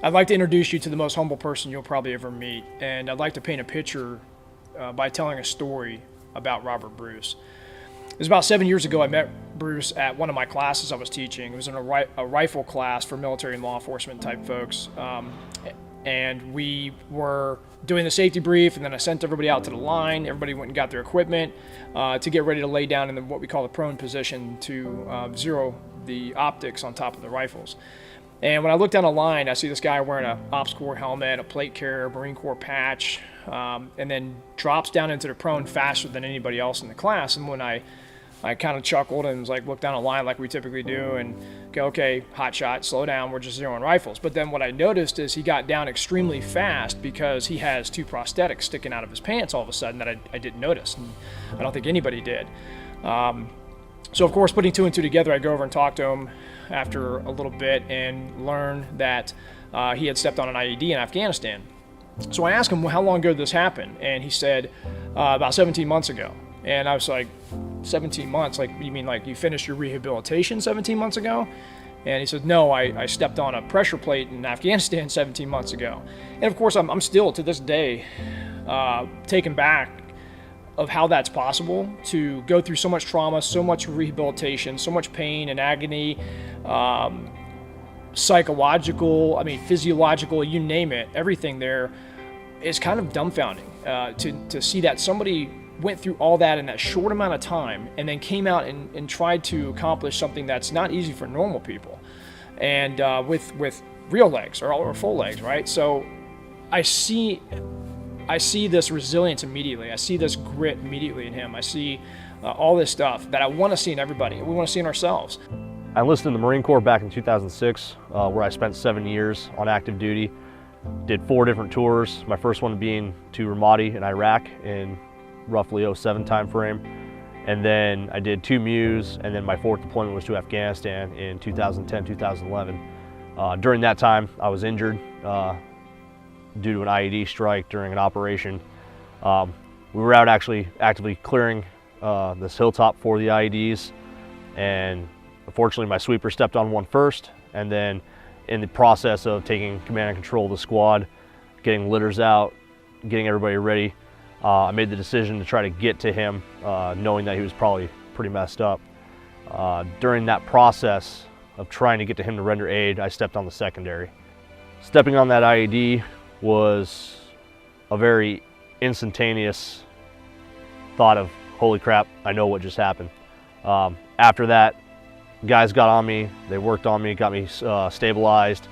I'd like to introduce you to the most humble person you'll probably ever meet, and I'd like to paint a picture by telling a story about Robert Bruce. It was about 7 years ago I met Bruce at one of my classes I was teaching. It was in a rifle class for military and law enforcement type folks. And we were doing the safety brief, and then I sent everybody out to the line. Everybody went and got their equipment to get ready to lay down in what we call the prone position to zero the optics on top of the rifles. And when I look down the line, I see this guy wearing a Ops Corps helmet, a plate carrier, Marine Corps patch, and then drops down into the prone faster than anybody else in the class. And when I kind of chuckled and was like, look down the line like we typically do and go, okay, hot shot, slow down, we're just zeroing rifles. But then what I noticed is he got down extremely fast because he has two prosthetics sticking out of his pants all of a sudden that I didn't notice, and I don't think anybody did. So of course, putting two and two together, I go over and talk to him after a little bit and learn that he had stepped on an IED in Afghanistan. So I asked him, well, how long ago did this happen? And he said, about 17 months ago. And I was like, 17 months? Like, you mean like you finished your rehabilitation 17 months ago? And he said, no, I stepped on a pressure plate in Afghanistan 17 months ago. And of course, I'm still to this day taken back of how that's possible to go through so much trauma, so much rehabilitation, so much pain and agony, psychological, physiological, you name it, everything there is kind of dumbfounding to see that somebody went through all that in that short amount of time and then came out and tried to accomplish something that's not easy for normal people, and with real legs or full legs, right? So I see this resilience immediately. I see this grit immediately in him. I see all this stuff that I want to see in everybody. We want to see in ourselves. I enlisted in the Marine Corps back in 2006, where I spent 7 years on active duty. Did 4 different tours. My first one being to Ramadi in Iraq in roughly 07 time frame. And then I did 2 MUs, and then my 4th deployment was to Afghanistan in 2010, 2011. During that time, I was injured due to an IED strike during an operation. We were out actually actively clearing this hilltop for the IEDs, and unfortunately my sweeper stepped on one first, and then in the process of taking command and control of the squad, getting litters out, getting everybody ready, I made the decision to try to get to him, knowing that he was probably pretty messed up. During that process of trying to get to him to render aid, I stepped on the secondary. Stepping on that IED was a very instantaneous thought of, holy crap, I know what just happened. After that, guys got on me, they worked on me, got me stabilized,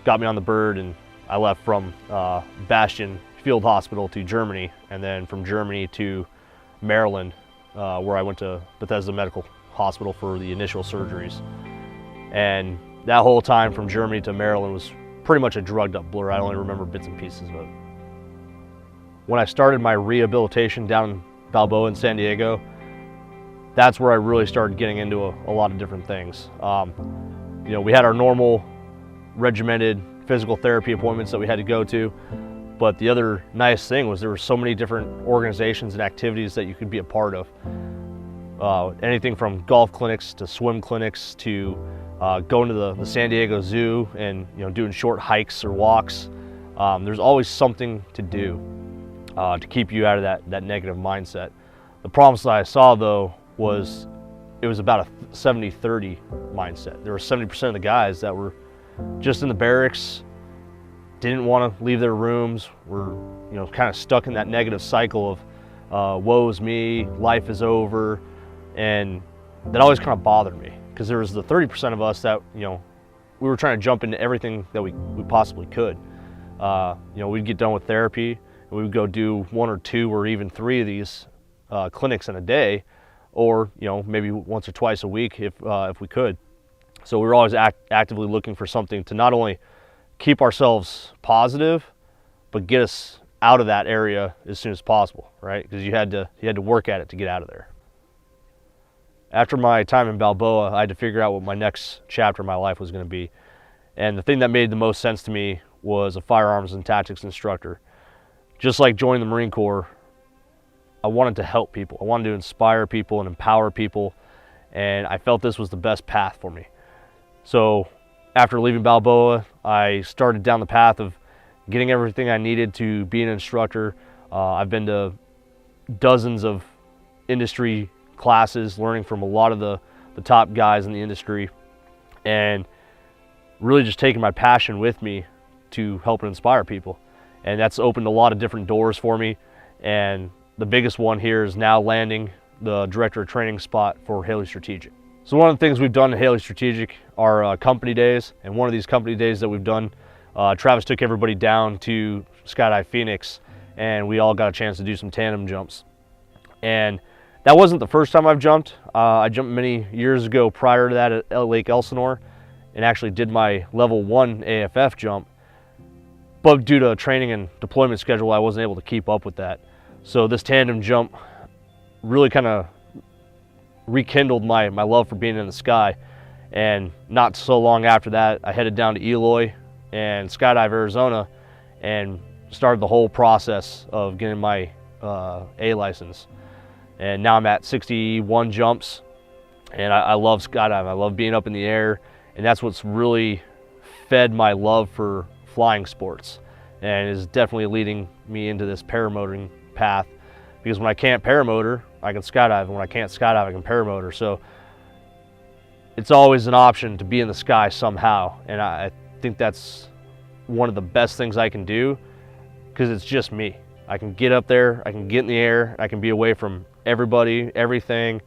got me on the bird, and I left from Bastion Field Hospital to Germany, and then from Germany to Maryland, where I went to Bethesda Medical Hospital for the initial surgeries. And that whole time from Germany to Maryland was pretty much a drugged up blur. I only remember bits and pieces of it. When I started my rehabilitation down in Balboa in San Diego, that's where I really started getting into a lot of different things. We had our normal regimented physical therapy appointments that we had to go to, but the other nice thing was there were so many different organizations and activities that you could be a part of. Anything from golf clinics to swim clinics to going to the San Diego Zoo and doing short hikes or walks. There's always something to do to keep you out of that negative mindset. The problems that I saw though was it was about a 70-30 mindset. There were 70% of the guys that were just in the barracks, didn't want to leave their rooms, were kind of stuck in that negative cycle of woe's me, life is over, and that always kind of bothered me because there was the 30% of us that we were trying to jump into everything that we possibly could. We'd get done with therapy and we would go do 1 or 2 or even 3 of these clinics in a day, or maybe once or twice a week if we could. So we were always actively looking for something to not only keep ourselves positive, but get us out of that area as soon as possible, right? Because you had to work at it to get out of there. After my time in Balboa, I had to figure out what my next chapter in my life was going to be. And the thing that made the most sense to me was a firearms and tactics instructor. Just like joining the Marine Corps, I wanted to help people. I wanted to inspire people and empower people, and I felt this was the best path for me. So after leaving Balboa, I started down the path of getting everything I needed to be an instructor. I've been to dozens of industry classes, learning from a lot of the top guys in the industry, and really just taking my passion with me to help and inspire people. And that's opened a lot of different doors for me. And the biggest one here is now landing the director of training spot for Haley Strategic. So one of the things we've done at Haley Strategic are company days. And one of these company days that we've done, Travis took everybody down to Skydive Phoenix, and we all got a chance to do some tandem jumps. And that wasn't the first time I've jumped. I jumped many years ago prior to that at Lake Elsinore, and actually did my level 1 AFF jump. But due to a training and deployment schedule, I wasn't able to keep up with that. So this tandem jump really kind of rekindled my love for being in the sky. And not so long after that, I headed down to Eloy and Skydive Arizona and started the whole process of getting my A license. And now I'm at 61 jumps, and I love skydiving. I love being up in the air, and that's what's really fed my love for flying sports, and is definitely leading me into this paramotoring path, because when I can't paramotor, I can skydive, and when I can't skydive, I can paramotor. So it's always an option to be in the sky somehow, and I think that's one of the best things I can do, because it's just me. I can get up there, I can get in the air, I can be away from everybody, everything,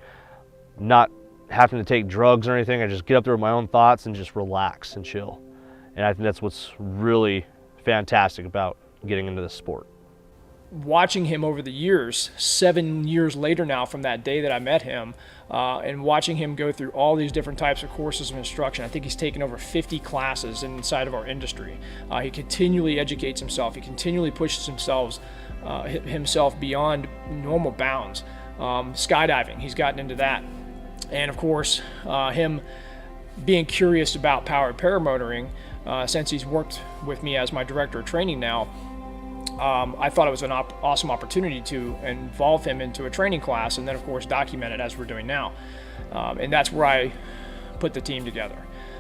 not having to take drugs or anything. I just get up there with my own thoughts and just relax and chill. And I think that's what's really fantastic about getting into this sport. Watching him over the years, 7 years later now from that day that I met him, and watching him go through all these different types of courses of instruction. I think he's taken over 50 classes inside of our industry. He continually educates himself. He continually pushes himself beyond normal bounds. Skydiving, he's gotten into that. And of course, him being curious about powered paramotoring, since he's worked with me as my director of training now, I thought it was an awesome opportunity to involve him into a training class, and then of course document it as we're doing now. And that's where I put the team together.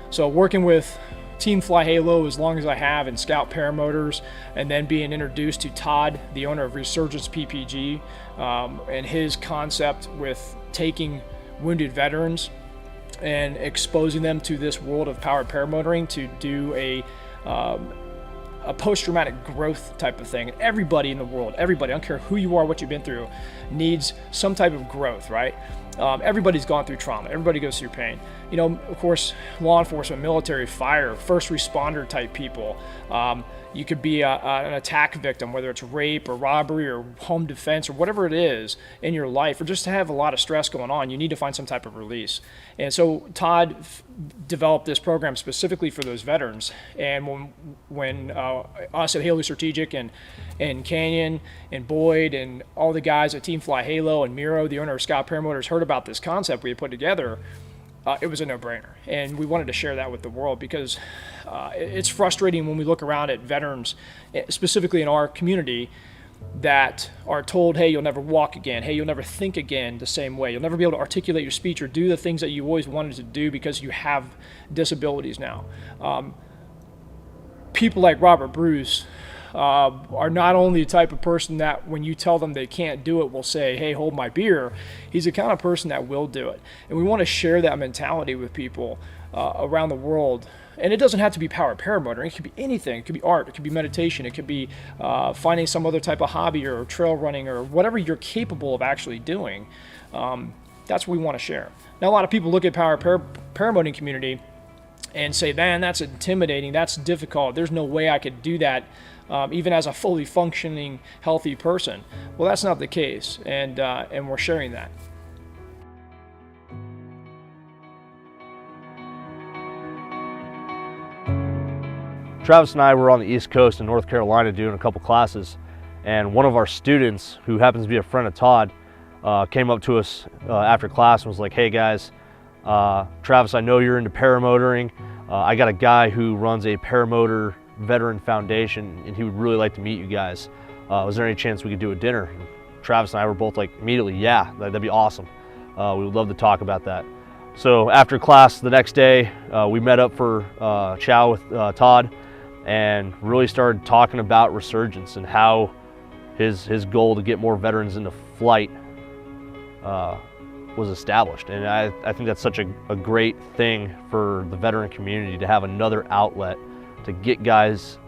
So working with Team Fly Halo as long as I have, and Scout Paramotors, and then being introduced to Todd, the owner of Resurgence PPG, and his concept with taking wounded veterans and exposing them to this world of powered paramotoring to do a post-traumatic growth type of thing. And everybody in the world, everybody, I don't care who you are, what you've been through, needs some type of growth, right? Everybody's gone through trauma. Everybody goes through pain. You know, of course, law enforcement, military, fire, first responder type people. You could be an attack victim, whether it's rape or robbery or home defense or whatever it is in your life, or just to have a lot of stress going on. You need to find some type of release. And so Todd developed this program specifically for those veterans. And when us at Haley Strategic and Canyon and Boyd and all the guys at Team Fly Halo and Miro, the owner of Scout Paramotors, heard about this concept we had put together, it was a no-brainer. And we wanted to share that with the world, because it's frustrating when we look around at veterans, specifically in our community, that are told, hey, you'll never walk again. Hey, you'll never think again the same way. You'll never be able to articulate your speech or do the things that you always wanted to do because you have disabilities now. People like Robert Bruce are not only the type of person that when you tell them they can't do it will say, hey, hold my beer. He's the kind of person that will do it. And we want to share that mentality with people around the world. And it doesn't have to be powered paramotoring. It could be anything. It could be art. It could be meditation. It could be finding some other type of hobby or trail running or whatever you're capable of actually doing. That's what we want to share. Now, a lot of people look at paramotoring community and say, man, that's intimidating. That's difficult. There's no way I could do that even as a fully functioning, healthy person. Well, that's not the case, and we're sharing that. Travis and I were on the East Coast in North Carolina doing a couple classes, and one of our students, who happens to be a friend of Todd, came up to us after class and was like, hey guys, Travis, I know you're into paramotoring. I got a guy who runs a paramotor veteran foundation, and he would really like to meet you guys. Was there any chance we could do a dinner? And Travis and I were both like, immediately, yeah, that'd be awesome. We would love to talk about that. So after class the next day, we met up for chow with Todd and really started talking about resurgence and how his goal to get more veterans into flight was established. And I think that's such a great thing for the veteran community to have another outlet to get guys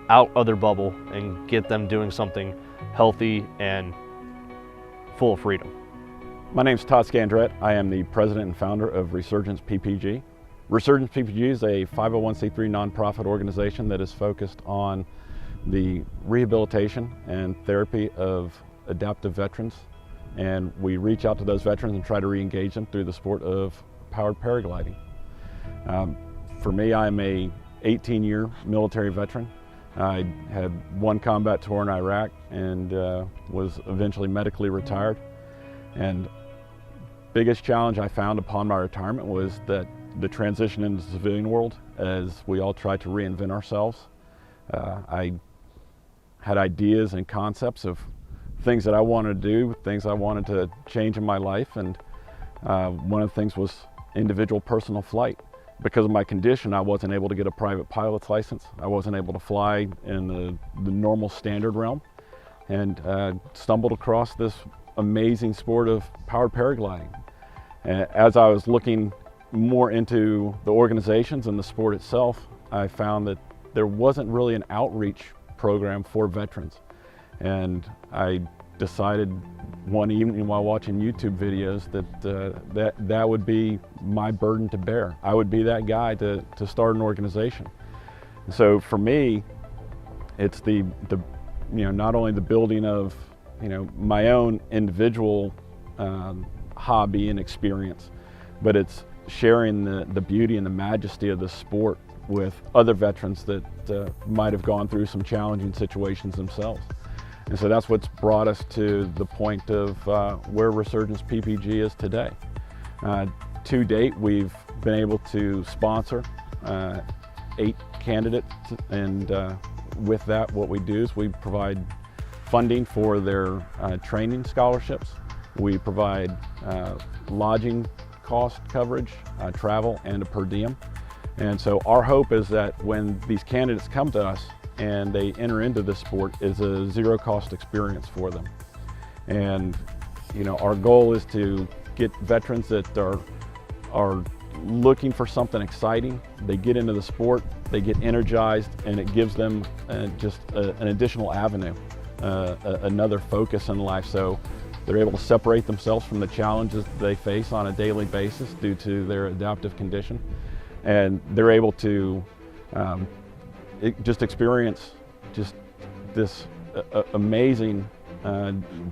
out of their bubble and get them doing something healthy and full of freedom. My name is Todd Scandrett. I am the president and founder of Resurgence PPG. Resurgence PPG is a 501c3 nonprofit organization that is focused on the rehabilitation and therapy of adaptive veterans. And we reach out to those veterans and try to re-engage them through the sport of powered paragliding. For me, I'm a 18-year military veteran. I had one combat tour in Iraq and was eventually medically retired. And biggest challenge I found upon my retirement was that the transition into the civilian world, as we all tried to reinvent ourselves. I had ideas and concepts of things that I wanted to do, things I wanted to change in my life, and one of the things was individual personal flight. Because of my condition, I wasn't able to get a private pilot's license. I wasn't able to fly in the normal standard realm, and stumbled across this amazing sport of powered paragliding. As I was looking more into the organizations and the sport itself, I found that there wasn't really an outreach program for veterans. And I decided one evening while watching YouTube videos that that would be my burden to bear. I would be that guy to start an organization. So for me, it's the not only the building of my own individual hobby and experience, but it's sharing the beauty and the majesty of the sport with other veterans that might have gone through some challenging situations themselves. And so that's what's brought us to the point of where Resurgence PPG is today. To date, we've been able to sponsor 8 candidates, and with that, what we do is we provide funding for their training scholarships. We provide lodging cost coverage, travel, and a per diem. And so our hope is that when these candidates come to us and they enter into this sport, is a zero cost experience for them. And our goal is to get veterans that are looking for something exciting. They get into the sport, they get energized, and it gives them just an additional avenue, another focus in life. So they're able to separate themselves from the challenges they face on a daily basis due to their adaptive condition. And they're able to just experience just this amazing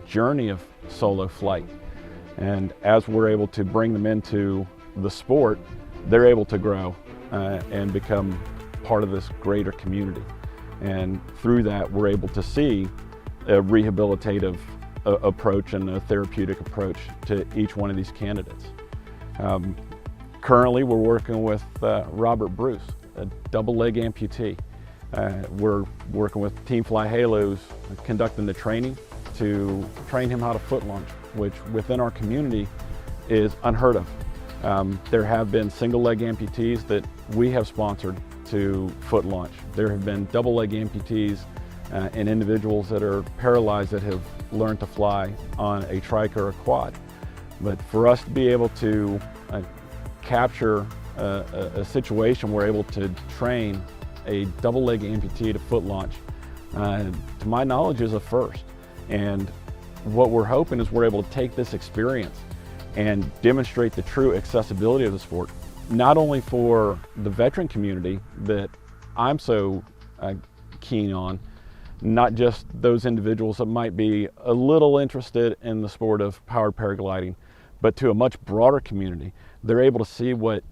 journey of solo flight. And as we're able to bring them into the sport, they're able to grow and become part of this greater community. And through that, we're able to see a rehabilitative approach and a therapeutic approach to each one of these candidates. Currently, we're working with Robert Bruce, a double leg amputee. We're working with Team Fly Halos, conducting the training to train him how to foot launch, which within our community is unheard of. There have been single leg amputees that we have sponsored to foot launch. There have been double leg amputees and individuals that are paralyzed that have learned to fly on a trike or a quad. But for us to be able to capture a situation where we're able to train a double leg amputee to foot launch, to my knowledge, is a first. And what we're hoping is we're able to take this experience and demonstrate the true accessibility of the sport, not only for the veteran community that I'm so keen on, not just those individuals that might be a little interested in the sport of powered paragliding, but to a much broader community. They're able to see what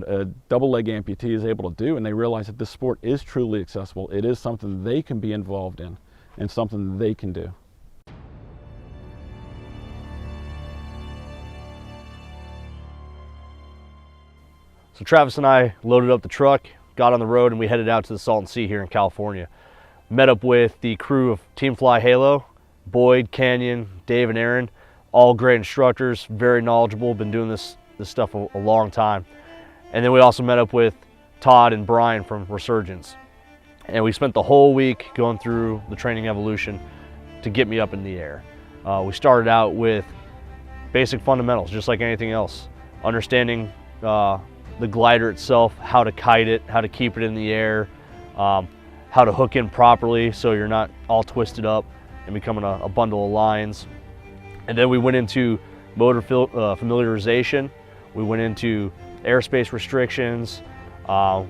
a double leg amputee is able to do, and they realize that this sport is truly accessible. It is something they can be involved in and something they can do. So Travis and I loaded up the truck, got on the road, and we headed out to the Salton Sea here in California. Met up with the crew of Team Fly Halo, Boyd, Canyon, Dave, and Aaron, all great instructors, very knowledgeable, been doing this this stuff a long time. And then we also met up with Todd and Brian from Resurgence. And we spent the whole week going through the training evolution to get me up in the air. We started out with basic fundamentals, just like anything else. Understanding the glider itself, how to kite it, how to keep it in the air, how to hook in properly so you're not all twisted up and becoming a bundle of lines. And then we went into motor familiarization. We went into airspace restrictions.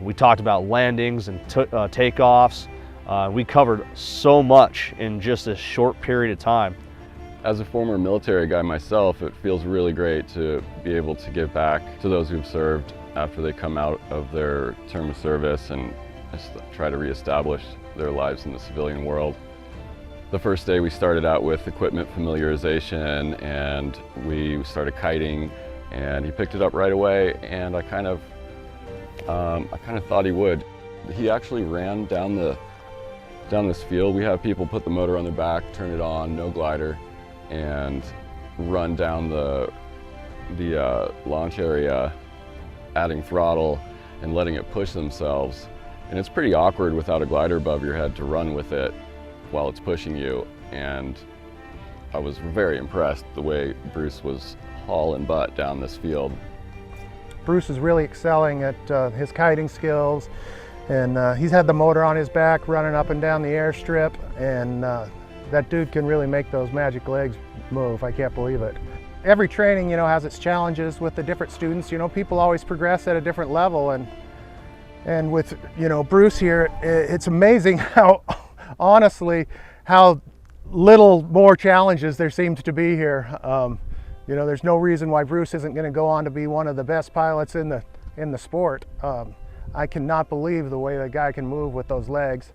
We talked about landings and takeoffs. We covered so much in just a short period of time. As a former military guy myself, it feels really great to be able to give back to those who've served after they come out of their term of service and just try to reestablish their lives in the civilian world. The first day we started out with equipment familiarization and we started kiting, and he picked it up right away, and I kind of thought he would. He actually ran down this field. We have people put the motor on their back, turn it on, no glider, and run down the launch area, adding throttle and letting it push themselves. And it's pretty awkward without a glider above your head to run with it while it's pushing you. And I was very impressed the way Bruce was hauling butt down this field. Bruce is really excelling at his kiting skills, and he's had the motor on his back running up and down the airstrip, and that dude can really make those magic legs move. I can't believe it. Every training, has its challenges with the different students. People always progress at a different level, and with, Bruce here, it's amazing how, honestly, how little more challenges there seems to be here. There's no reason why Bruce isn't going to go on to be one of the best pilots in the sport. I cannot believe the way the guy can move with those legs.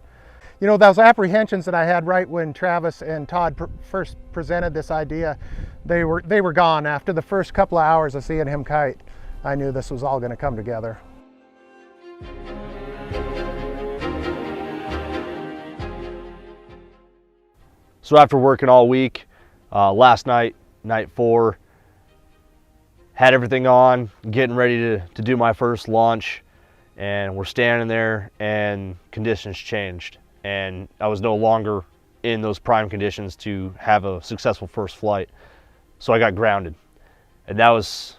Those apprehensions that I had right when Travis and Todd first presented this idea, they were gone. After the first couple of hours of seeing him kite, I knew this was all going to come together. So after working all week, last night, night 4, had everything on, getting ready to do my first launch, and we're standing there and conditions changed. And I was no longer in those prime conditions to have a successful first flight. So I got grounded. And that was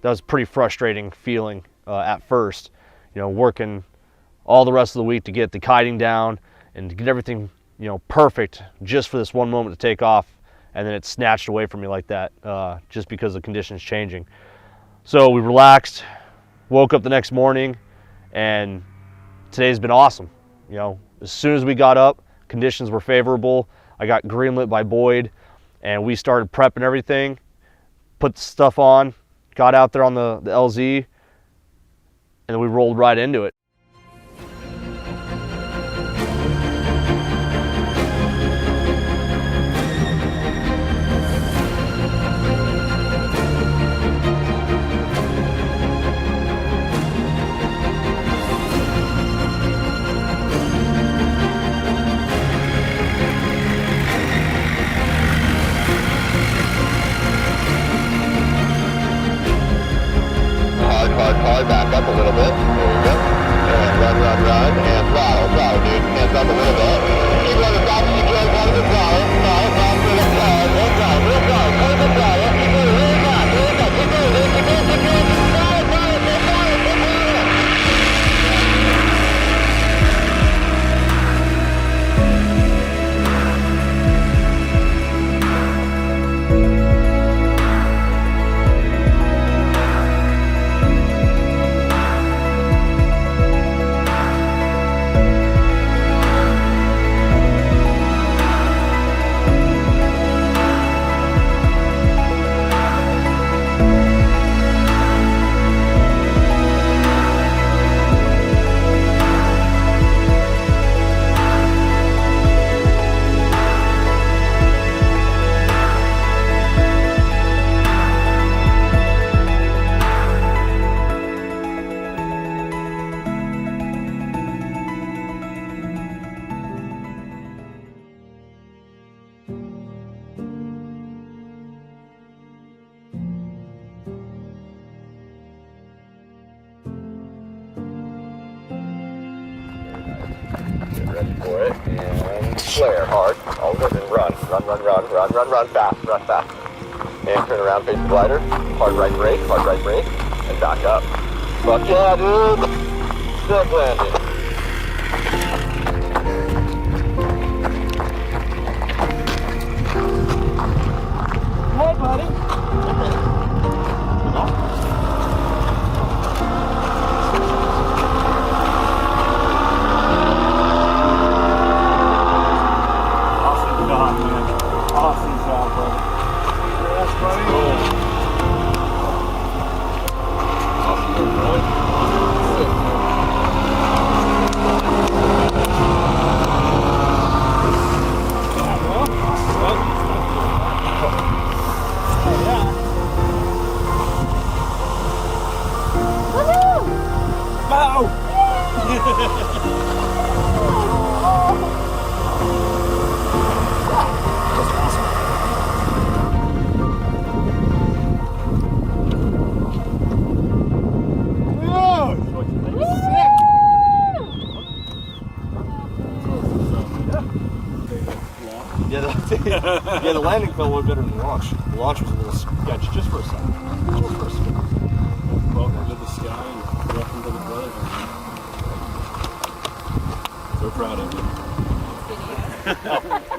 a pretty frustrating feeling at first, working all the rest of the week to get the kiting down and to get everything, perfect just for this one moment to take off. And then it's snatched away from me like that, just because the conditions changing. So we relaxed, woke up the next morning, and today's been awesome. As soon as we got up, conditions were favorable. I got greenlit by Boyd, and we started prepping everything, put the stuff on, got out there on the LZ, and then we rolled right into it. Probably back up a little bit. There you go. Get ready for it, and flare hard. All of it, and run, fast. And turn around, face the glider. Hard right brake, and back up. Fuck yeah, dude! Sick landing. Hey, buddy. Awesome job, man. Awesome job, buddy. Yes, buddy. Awesome work, brother. Sick, man. Yeah, the landing felt a little better than the launch. The launch was a little sketchy just for a second. Welcome to the sky and welcome to the brotherhood. So proud of you.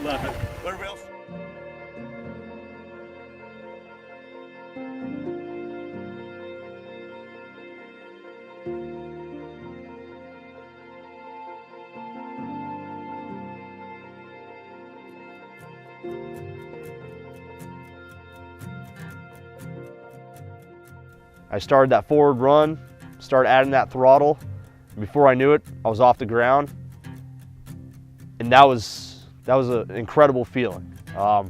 Love it. What else? I started that forward run, started adding that throttle. Before I knew it, I was off the ground. And that was an incredible feeling. I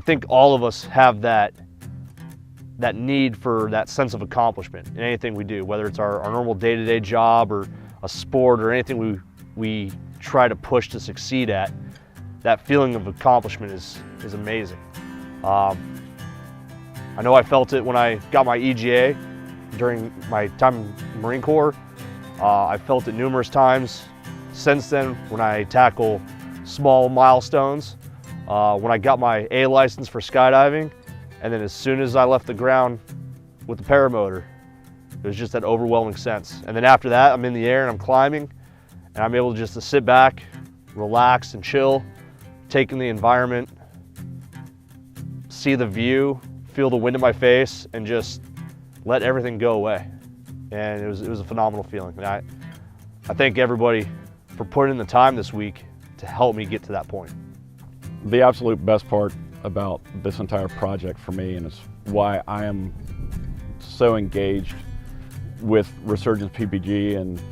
think all of us have that need for that sense of accomplishment in anything we do, whether it's our normal day-to-day job or a sport or anything we try to push to succeed at. That feeling of accomplishment is amazing. I know I felt it when I got my EGA during my time in the Marine Corps. I felt it numerous times since then when I tackle small milestones. When I got my A license for skydiving, and then as soon as I left the ground with the paramotor, it was just that overwhelming sense. And then after that, I'm in the air and I'm climbing, and I'm able just to sit back, relax and chill, take in the environment, see the view, feel the wind in my face, and just let everything go away. And it was a phenomenal feeling. And I thank everybody for putting in the time this week to help me get to that point. The absolute best part about this entire project for me, and it's why I am so engaged with Resurgence PPG and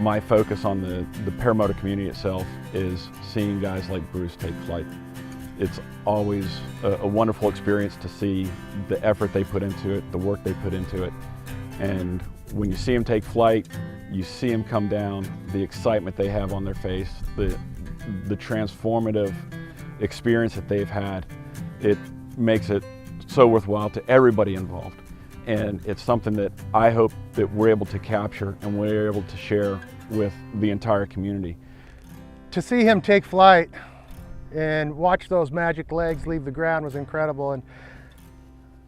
my focus on the paramotor community itself, is seeing guys like Bruce take flight. It's always a wonderful experience to see the effort they put into it, the work they put into it. And when you see them take flight, you see them come down, the excitement they have on their face, the transformative experience that they've had, it makes it so worthwhile to everybody involved. And it's something that I hope that we're able to capture and we're able to share with the entire community. To see him take flight and watch those magic legs leave the ground was incredible. And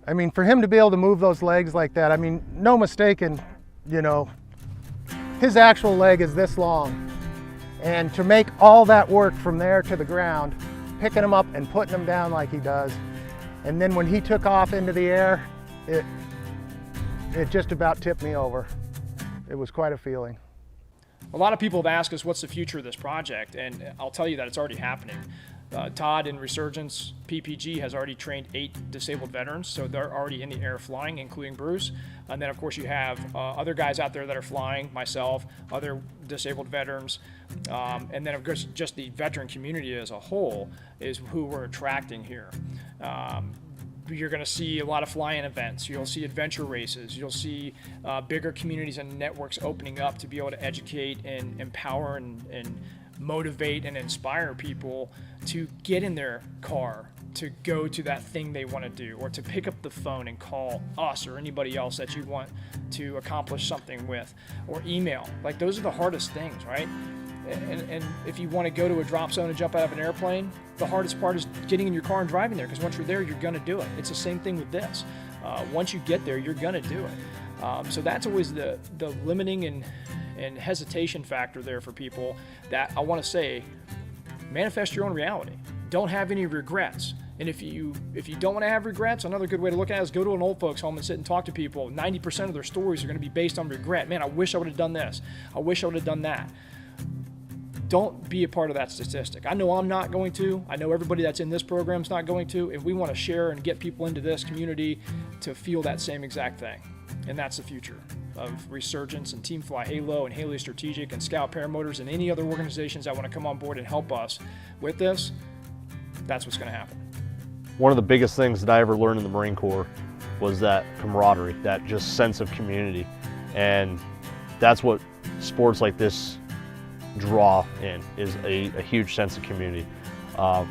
I mean, for him to be able to move those legs like that, I mean, no mistaken, his actual leg is this long. And to make all that work from there to the ground, picking him up and putting him down like he does, and then when he took off into the air, it just about tipped me over. It was quite a feeling. A lot of people have asked us what's the future of this project, and I'll tell you that it's already happening. Todd in Resurgence PPG has already trained 8 disabled veterans, so they're already in the air flying, including Bruce. And then of course you have other guys out there that are flying, myself, other disabled veterans, and then of course just the veteran community as a whole is who we're attracting here. You're going to see a lot of fly-in events. You'll see adventure races. You'll see bigger communities and networks opening up to be able to educate and empower and motivate and inspire people to get in their car, to go to that thing they want to do, or to pick up the phone and call us or anybody else that you want to accomplish something with, or email. Like, those are the hardest things, right? And if you want to go to a drop zone and jump out of an airplane, the hardest part is getting in your car and driving there, because once you're there, you're going to do it. It's the same thing with this. Once you get there, you're going to do it. So that's always the limiting and hesitation factor there for people, that I want to say, manifest your own reality. Don't have any regrets. And if you don't want to have regrets, another good way to look at it is go to an old folks home and sit and talk to people. 90% of their stories are going to be based on regret. Man, I wish I would have done this. I wish I would have done that. Don't be a part of that statistic. I know I'm not going to. I know everybody that's in this program is not going to. And we want to share and get people into this community to feel that same exact thing. And that's the future of Resurgence and Team Fly Halo and Haley Strategic and Scout Paramotors and any other organizations that want to come on board and help us with this. That's what's going to happen. One of the biggest things that I ever learned in the Marine Corps was that camaraderie, that just sense of community. And that's what sports like this draw in, is a huge sense of community.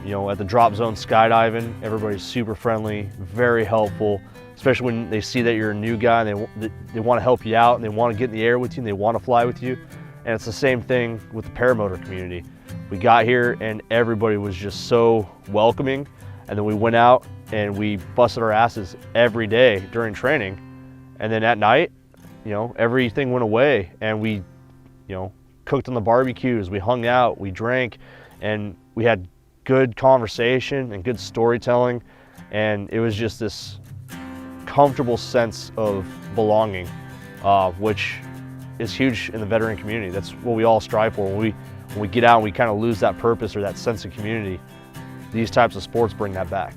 You know, at the drop zone skydiving, everybody's super friendly, very helpful, especially when they see that you're a new guy and they want to help you out and they want to get in the air with you and they want to fly with you. And it's the same thing with the paramotor community. We got here and everybody was just so welcoming, and then we went out and we busted our asses every day during training, and then at night, you know, everything went away and we, you know, cooked on the barbecues, we hung out, we drank, and we had good conversation and good storytelling, and it was just this comfortable sense of belonging, which is huge in the veteran community. That's what we all strive for. When we get out and we kind of lose that purpose or that sense of community, these types of sports bring that back.